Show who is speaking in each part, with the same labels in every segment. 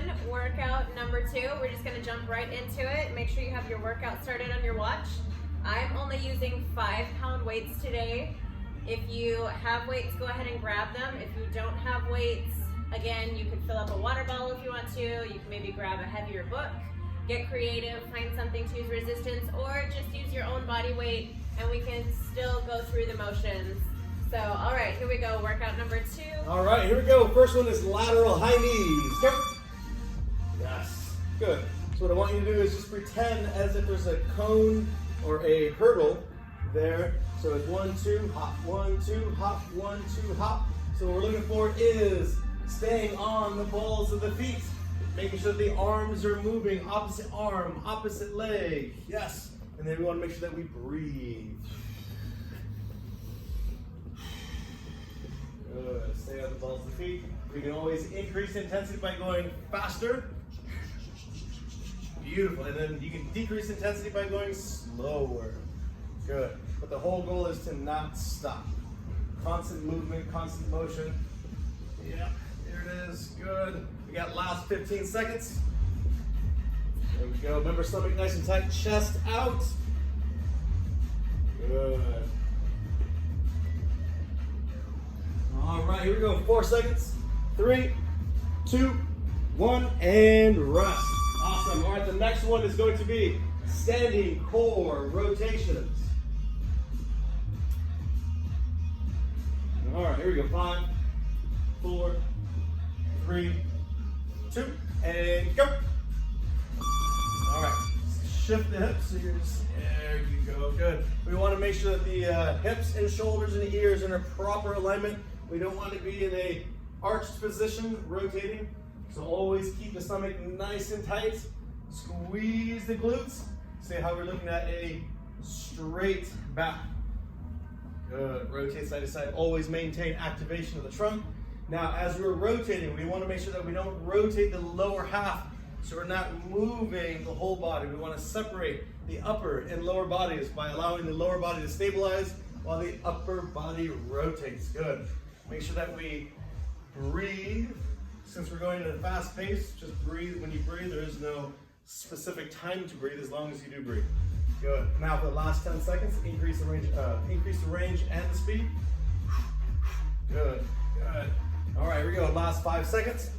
Speaker 1: everyone. Workout number 2. We're just gonna jump right into it. Make sure you have your workout started on your watch. I'm only using 5-pound weights today. If you have weights, go ahead and grab them. If you don't have weights, again, you can fill up a water bottle if you want to. You can maybe grab a heavier book. Get creative, find something to use resistance, or just use your own body weight and we can still go through the motions. So, all right, here we go, workout number 2.
Speaker 2: All right, here we go. First one is lateral high knees. Go. Yes, good. So what I want you to do is just pretend as if there's a cone or a hurdle there. So it's 1, 2, hop, 1, 2, hop, 1, 2, hop. So what we're looking for is staying on the balls of the feet, making sure the arms are moving, opposite arm, opposite leg. Yes, and then we want to make sure that we breathe. Good. Stay on the balls of the feet. We can always increase intensity by going faster. Beautiful. And then you can decrease intensity by going slower. Good. But the whole goal is to not stop. Constant movement, constant motion. Yeah, there it is. Good. We got last 15 seconds. There we go. Remember, stomach nice and tight, chest out. Good. All right, here we go. 4 seconds. 3, 2, 1, and rest. Awesome. All right, the next one is going to be standing core rotations. All right, here we go. 5, 4, 3, 2, and go. All right, shift the hips. So you're just, there you go. Good. We want to make sure that the hips and shoulders and ears are in a proper alignment. We don't want to be in a arched position, rotating. So always keep the stomach nice and tight. Squeeze the glutes. See how we're looking at a straight back. Good. Rotate side to side. Always maintain activation of the trunk. Now, as we're rotating, we want to make sure that we don't rotate the lower half, so we're not moving the whole body. We want to separate the upper and lower bodies by allowing the lower body to stabilize while the upper body rotates. Good. Make sure that we breathe. Since we're going at a fast pace, just breathe. When you breathe, there is no specific time to breathe as long as you do breathe. Good. Now for the last 10 seconds, increase the range and the speed. Good. Good. All right, here we go. Last 5 seconds.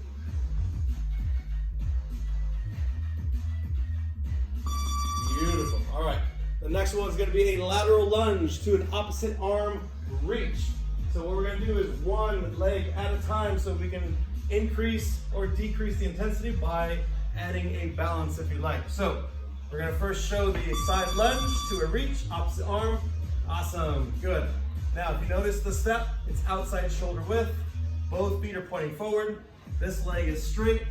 Speaker 2: Beautiful. All right. The next one is going to be a lateral lunge to an opposite arm reach. So what we're going to do is one leg at a time so we can increase or decrease the intensity by adding a balance if you like. So we're going to first show the side lunge to a reach, opposite arm. Awesome. Good. Now, if you notice the step, it's outside shoulder width. Both feet are pointing forward. This leg is straight.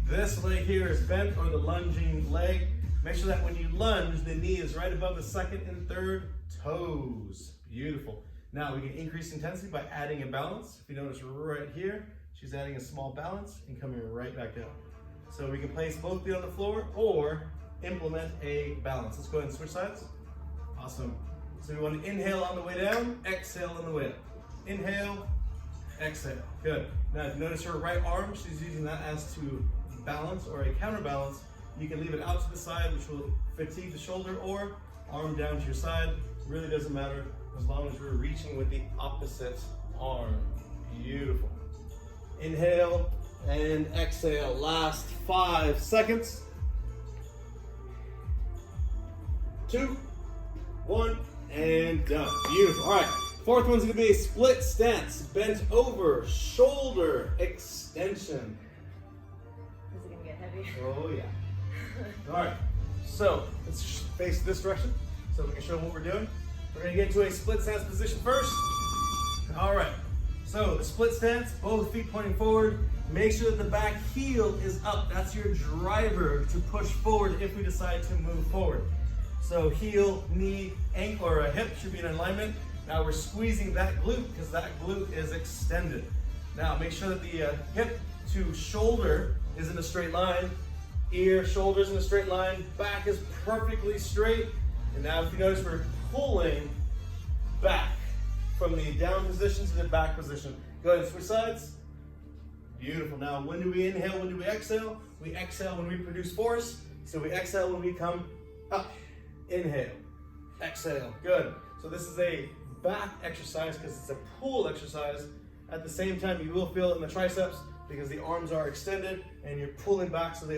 Speaker 2: This leg here is bent, or the lunging leg. Make sure that when you lunge, the knee is right above the second and third toes. Beautiful. Now we can increase intensity by adding a balance. If you notice right here, she's adding a small balance and coming right back down. So we can place both feet on the floor or implement a balance. Let's go ahead and switch sides. Awesome. So we want to inhale on the way down, exhale on the way up. Inhale, exhale. Good. Now if you notice her right arm, she's using that as to balance or a counterbalance. You can leave it out to the side, which will fatigue the shoulder, or arm down to your side. Really doesn't matter as long as we're reaching with the opposite arm. Beautiful. Inhale and exhale. Last 5 seconds. 2, 1, and done. Beautiful. All right. Fourth one's gonna be a split stance, bent over, shoulder extension.
Speaker 1: Is it gonna get heavy?
Speaker 2: Oh yeah. All right. So let's face this direction so we can show what we're doing. We're gonna get into a split stance position first. All right. So the split stance, both feet pointing forward. Make sure that the back heel is up. That's your driver to push forward if we decide to move forward. So heel, knee, ankle, or a hip should be in alignment. Now we're squeezing that glute because that glute is extended. Now make sure that the hip to shoulder is in a straight line. Ear, shoulders in a straight line. Back is perfectly straight. And now if you notice, we're pulling back from the down position to the back position. Go ahead and switch sides. Beautiful. Now, when do we inhale? When do we exhale? We exhale when we produce force. So we exhale when we come up. Inhale, exhale. Good. So this is a back exercise because it's a pull exercise. At the same time, you will feel it in the triceps because the arms are extended and you're pulling back, so the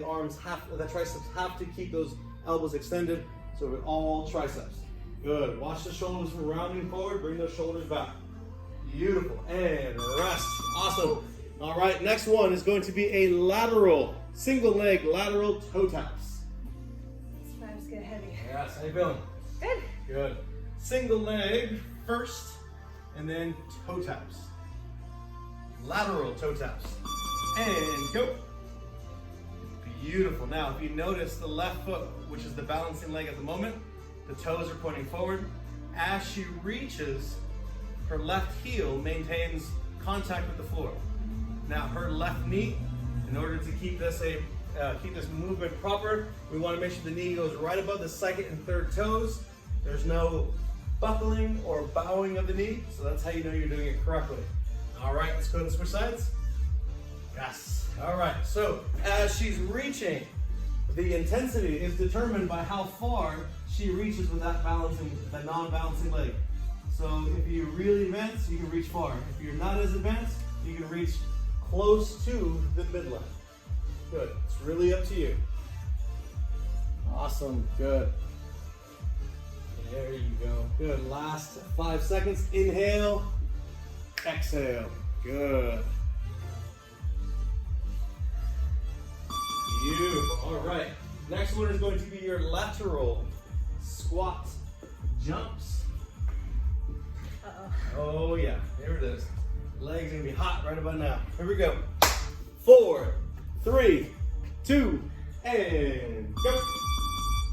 Speaker 2: triceps have to keep those elbows extended. So we're all triceps. Good. Watch the shoulders from rounding forward. Bring those shoulders back. Beautiful. And rest. Awesome. All right, next one is going to be a lateral, single leg lateral toe taps.
Speaker 1: This five's get heavy.
Speaker 2: Yes, how you feeling?
Speaker 1: Good.
Speaker 2: Good. Single leg first, and then toe taps. Lateral toe taps. And go. Beautiful. Now, if you notice the left foot, which is the balancing leg at the moment, the toes are pointing forward. As she reaches, her left heel maintains contact with the floor. Now, her left knee, in order to keep this movement proper, we want to make sure the knee goes right above the second and third toes. There's no buckling or bowing of the knee, so that's how you know you're doing it correctly. All right, let's go and switch sides. Yes. All right, so as she's reaching, the intensity is determined by how far she reaches with that non-balancing leg. So if you're really advanced, you can reach far. If you're not as advanced, you can reach close to the midline. Good. It's really up to you. Awesome. Good. There you go. Good. Last 5 seconds. Inhale. Exhale. Good. Beautiful. All right. Next one is going to be your lateral squat jumps. Oh yeah. Here it is. Legs are gonna be hot right about now. Here we go. 4, 3, 2, and go.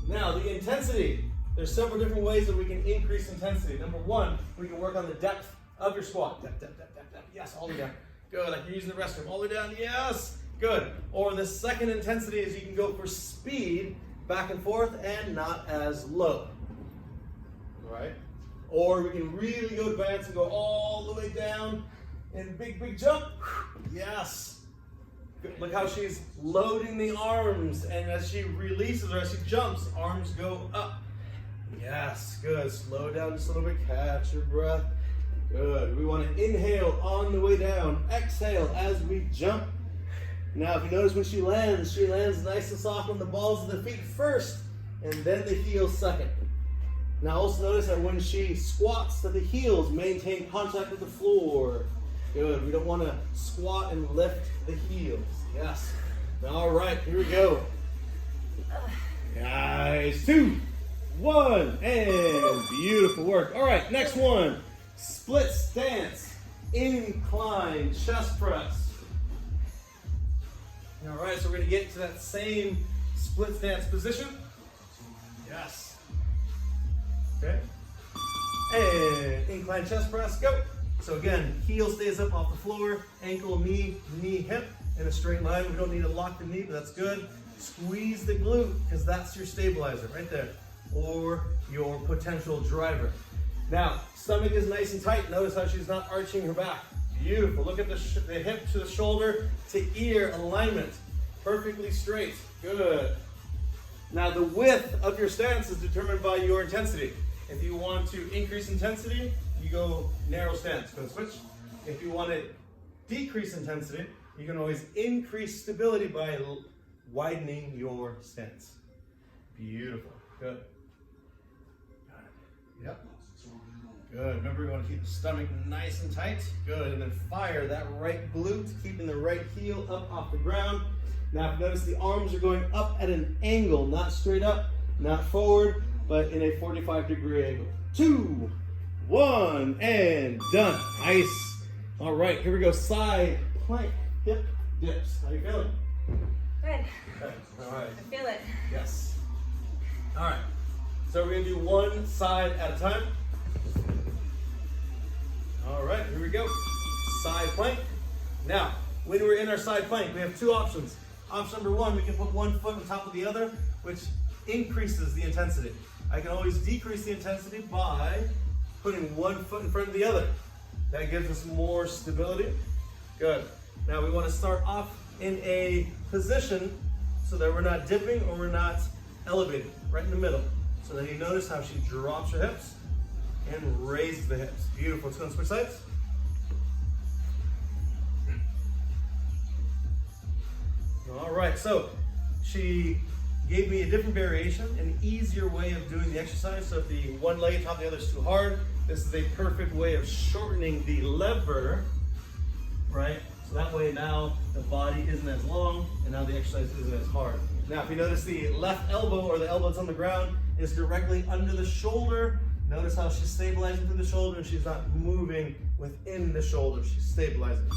Speaker 2: Now the intensity. There's several different ways that we can increase intensity. Number one, we can work on the depth of your squat. Depth, depth, depth, depth, depth. Yes, all the way down. Good, like you're using the restroom. All the way down, yes. Good. Or the second intensity is you can go for speed, back and forth, and not as low. All right? Or we can really go advanced and go all the way down and big, big jump. Yes. Good. Look how she's loading the arms, and as she releases or as she jumps, arms go up. Yes, good. Slow down just a little bit, catch your breath. Good. We want to inhale on the way down, exhale as we jump. Now, if you notice when she lands nice and soft on the balls of the feet first, and then the heels second. Now, also notice that when she squats, that the heels maintain contact with the floor. Good. We don't want to squat and lift the heels. Yes. All right, here we go. Guys, 2, 1, and beautiful work. All right, next one. Split stance, incline chest press. All right, so we're going to get to that same split stance position. Yes. Okay. And incline chest press, go. So again, heel stays up off the floor, ankle, knee, hip in a straight line. We don't need to lock the knee, but that's good. Squeeze the glute, because that's your stabilizer right there, or your potential driver. Now, stomach is nice and tight. Notice how she's not arching her back. Beautiful. Look at the hip to the shoulder to ear alignment. Perfectly straight. Good. Now, the width of your stance is determined by your intensity. If you want to increase intensity, you go narrow stance. Go switch. If you want to decrease intensity, you can always increase stability by widening your stance. Beautiful. Good. Yep. Good. Remember, we want to keep the stomach nice and tight. Good. And then fire that right glute, keeping the right heel up off the ground. Now, if you notice, the arms are going up at an angle, not straight up, not forward, but in a 45-degree angle. 2, 1, and done. Nice. All right, here we go. Side plank, hip dips. How you feeling?
Speaker 1: Good.
Speaker 2: Okay. All right.
Speaker 1: I feel it.
Speaker 2: Yes. All right. So we're going to do one side at a time. All right, here we go. Side plank. Now, when we're in our side plank, we have two options. Option number one, we can put one foot on top of the other, which increases the intensity. I can always decrease the intensity by putting one foot in front of the other. That gives us more stability. Good. Now we want to start off in a position so that we're not dipping or we're not elevated, right in the middle. So then you notice how she drops her hips and raises the hips. Beautiful. Let's go and switch sides. All right, so she gave me a different variation, an easier way of doing the exercise. So if the one leg on top of the other is too hard, this is a perfect way of shortening the lever, right? So that way now the body isn't as long and now the exercise isn't as hard. Now if you notice the left elbow or the elbow that's on the ground is directly under the shoulder. Notice how she's stabilizing through the shoulder and she's not moving within the shoulder. She's stabilizing.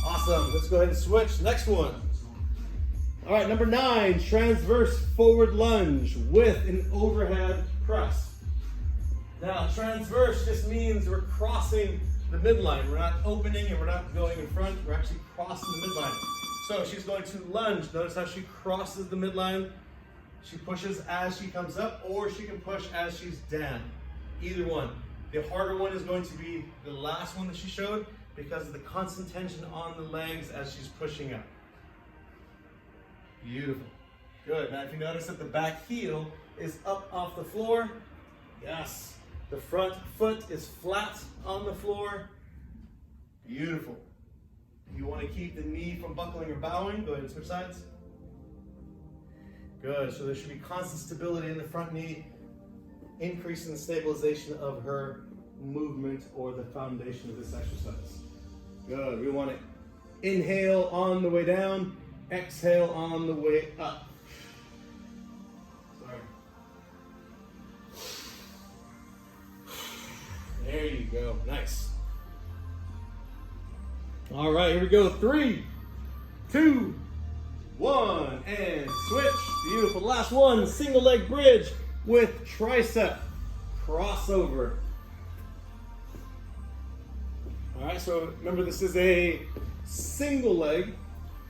Speaker 2: Awesome. Let's go ahead and switch. Next one. All right, number 9, transverse forward lunge with an overhead press. Now, transverse just means we're crossing the midline. We're not opening and we're not going in front. We're actually crossing the midline. So she's going to lunge. Notice how she crosses the midline. She pushes as she comes up, or she can push as she's down. Either one. The harder one is going to be the last one that she showed because of the constant tension on the legs as she's pushing up. Beautiful. Good. Now if you notice that the back heel is up off the floor, yes. The front foot is flat on the floor. Beautiful. If you want to keep the knee from buckling or bowing, go ahead and switch sides. Good. So there should be constant stability in the front knee, increasing the stabilization of her movement or the foundation of this exercise. Good. We want to inhale on the way down. Exhale on the way up. Sorry. There you go. Nice. All right, here we go. 3, 2, 1, and switch. Beautiful. Last one, single leg bridge with tricep crossover. All right, so remember this is a single leg.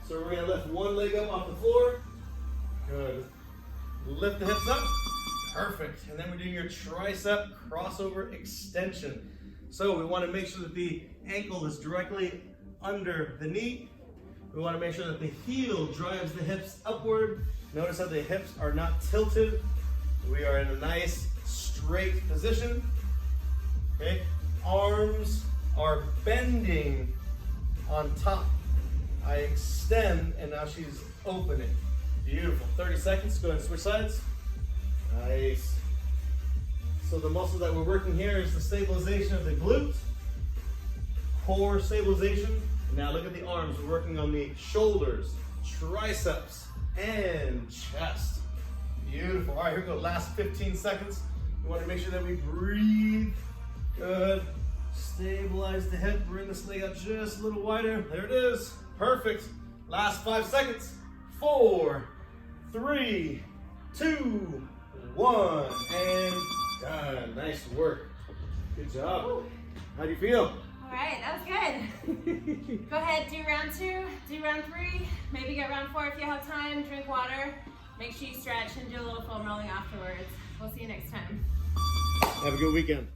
Speaker 2: So we're going to lift one leg up off the floor. Good. Lift the hips up. Perfect. And then we're doing your tricep crossover extension. So we want to make sure that the ankle is directly under the knee. We want to make sure that the heel drives the hips upward. Notice how the hips are not tilted. We are in a nice straight position. Okay. Arms are bending on top. I extend, and now she's opening. Beautiful. 30 seconds. Go ahead and switch sides. Nice. So the muscle that we're working here is the stabilization of the glute, core stabilization. Now look at the arms. We're working on the shoulders, triceps, and chest. Beautiful. All right, here we go. Last 15 seconds. We want to make sure that we breathe. Good. Stabilize the hip. Bring this leg up just a little wider. There it is. Perfect. Last 5 seconds. 4, 3, 2, 1, and done. Nice work. Good job.
Speaker 1: Ooh.
Speaker 2: How do you feel?
Speaker 1: All right, that was good. Go ahead, do round 2, do round 3, maybe get round 4 if you have time. Drink water. Make sure you stretch and do a little foam rolling afterwards. We'll see you next time.
Speaker 2: Have a good weekend.